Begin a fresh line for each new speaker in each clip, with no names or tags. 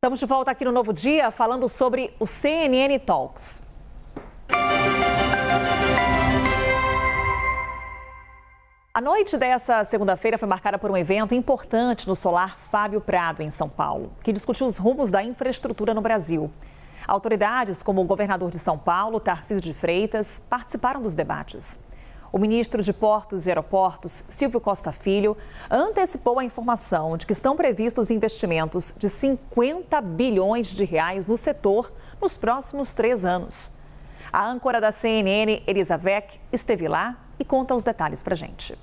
Estamos de volta aqui no Novo Dia, falando sobre o CNN Talks. A noite dessa segunda-feira foi marcada por um evento importante no Solar Fábio Prado, em São Paulo, que discutiu os rumos da infraestrutura no Brasil. Autoridades como o governador de São Paulo, Tarcísio de Freitas, participaram dos debates. O ministro de Portos e Aeroportos, Silvio Costa Filho, antecipou a informação de que estão previstos investimentos de 50 bilhões de reais no setor nos próximos 3 anos. A âncora da CNN, Elisa Weck, esteve lá e conta os detalhes pra gente.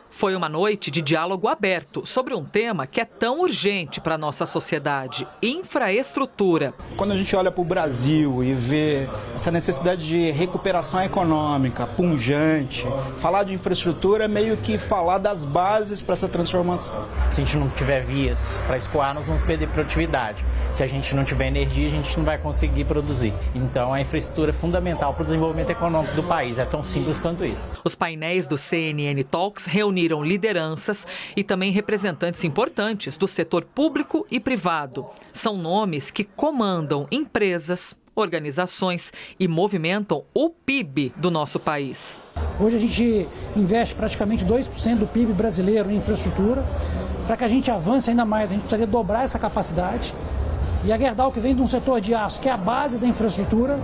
Foi uma noite de diálogo aberto sobre um tema que é tão urgente para a nossa sociedade: infraestrutura.
Quando a gente olha para o Brasil e vê essa necessidade de recuperação econômica pungente, falar de infraestrutura é meio que falar das bases para essa transformação.
Se a gente não tiver vias para escoar, nós vamos perder produtividade. Se a gente não tiver energia, a gente não vai conseguir produzir. Então a infraestrutura é fundamental para o desenvolvimento econômico do país. É tão simples quanto isso.
Os painéis do CNN Talks reuniram lideranças e também representantes importantes do setor público e privado. São nomes que comandam empresas, organizações e movimentam o PIB do nosso país.
Hoje a gente investe praticamente 2% do PIB brasileiro em infraestrutura. Para que a gente avance ainda mais, a gente precisaria dobrar essa capacidade. E a Gerdau, que vem de um setor de aço, que é a base da infraestrutura,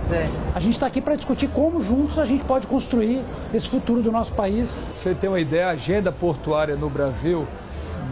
a gente está aqui para discutir como juntos a gente pode construir esse futuro do nosso país.
Você tem uma ideia, a agenda portuária no Brasil,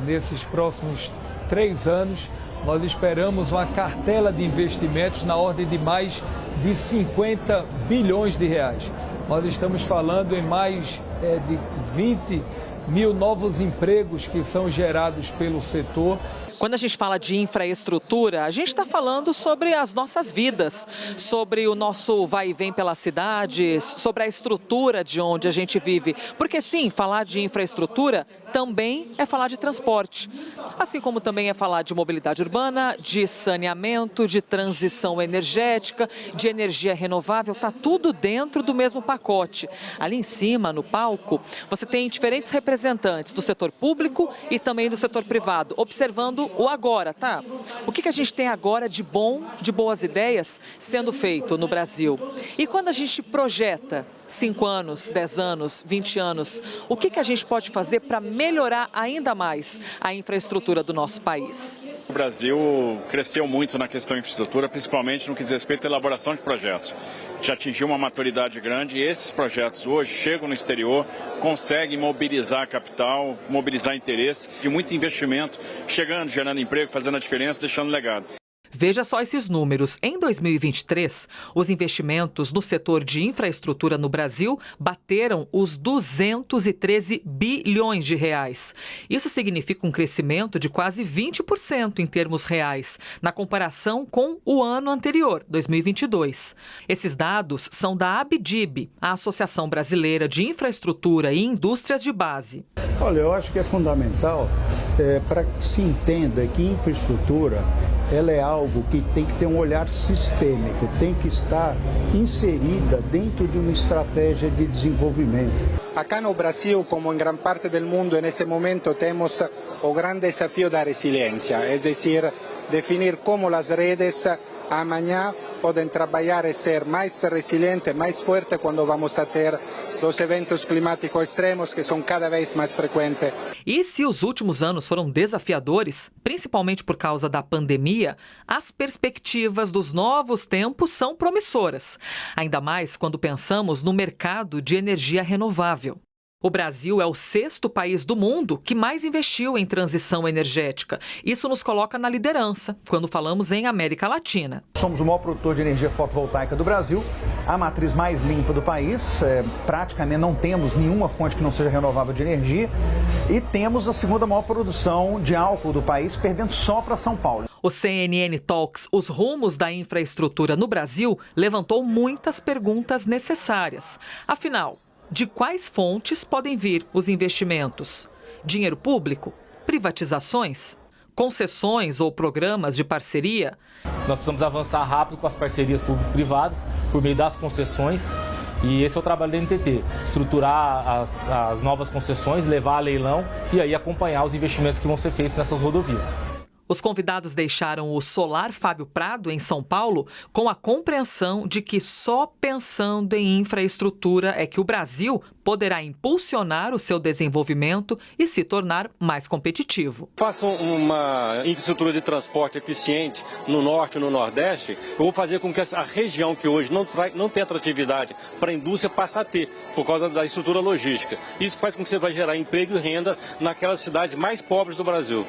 nesses próximos 3 anos, nós esperamos uma cartela de investimentos na ordem de mais de 50 bilhões de reais. Nós estamos falando em mais de 20 mil novos empregos que são gerados pelo setor.
Quando a gente fala de infraestrutura, a gente está falando sobre as nossas vidas, sobre o nosso vai e vem pelas cidades, sobre a estrutura de onde a gente vive. Porque sim, falar de infraestrutura também é falar de transporte. Assim como também é falar de mobilidade urbana, de saneamento, de transição energética, de energia renovável, está tudo dentro do mesmo pacote. Ali em cima, no palco, você tem diferentes representantes do setor público e também do setor privado, observando o agora, tá? O que a gente tem agora de bom, de boas ideias sendo feito no Brasil? E quando a gente projeta 5 anos, 10 anos, 20 anos, o que a gente pode fazer para melhorar ainda mais a infraestrutura do nosso país?
O Brasil cresceu muito na questão de infraestrutura, principalmente no que diz respeito à elaboração de projetos. Já atingiu uma maturidade grande e esses projetos hoje chegam no exterior, conseguem mobilizar capital, mobilizar interesse e muito investimento, chegando, gerando emprego, fazendo a diferença, deixando legado.
Veja só esses números. Em 2023, os investimentos no setor de infraestrutura no Brasil bateram os 213 bilhões de reais. Isso significa um crescimento de quase 20% em termos reais, na comparação com o ano anterior, 2022. Esses dados são da ABDIB, a Associação Brasileira de Infraestrutura e Indústrias de Base.
Olha, eu acho que é fundamental para que se entenda que infraestrutura ela é algo que tem que ter um olhar sistêmico, tem que estar inserida dentro de uma estratégia de desenvolvimento.
Acá no Brasil, como em grande parte do mundo, nesse momento temos o grande desafio da resiliência, é decir, definir como as redes amanhã podem trabalhar e ser mais resilientes, mais fortes quando vamos a ter os eventos climáticos extremos que são cada vez mais frequentes.
E se os últimos anos foram desafiadores, principalmente por causa da pandemia, as perspectivas dos novos tempos são promissoras. Ainda mais quando pensamos no mercado de energia renovável. O Brasil é o 6º país do mundo que mais investiu em transição energética. Isso nos coloca na liderança quando falamos em América Latina.
Somos o maior produtor de energia fotovoltaica do Brasil, a matriz mais limpa do país. Praticamente não temos nenhuma fonte que não seja renovável de energia. E temos a 2ª maior produção de álcool do país, perdendo só para São Paulo.
O CNN Talks, os rumos da infraestrutura no Brasil, levantou muitas perguntas necessárias. Afinal, de quais fontes podem vir os investimentos? Dinheiro público? Privatizações? Concessões ou programas de parceria?
Nós precisamos avançar rápido com as parcerias público-privadas por meio das concessões. E esse é o trabalho da NTT, estruturar as novas concessões, levar a leilão e aí acompanhar os investimentos que vão ser feitos nessas rodovias.
Os convidados deixaram o Solar Fábio Prado, em São Paulo, com a compreensão de que só pensando em infraestrutura é que o Brasil poderá impulsionar o seu desenvolvimento e se tornar mais competitivo.
Façam uma infraestrutura de transporte eficiente no norte e no nordeste, eu vou fazer com que essa região que hoje não tem atratividade para a indústria passe a ter, por causa da estrutura logística. Isso faz com que você vai gerar emprego e renda naquelas cidades mais pobres do Brasil.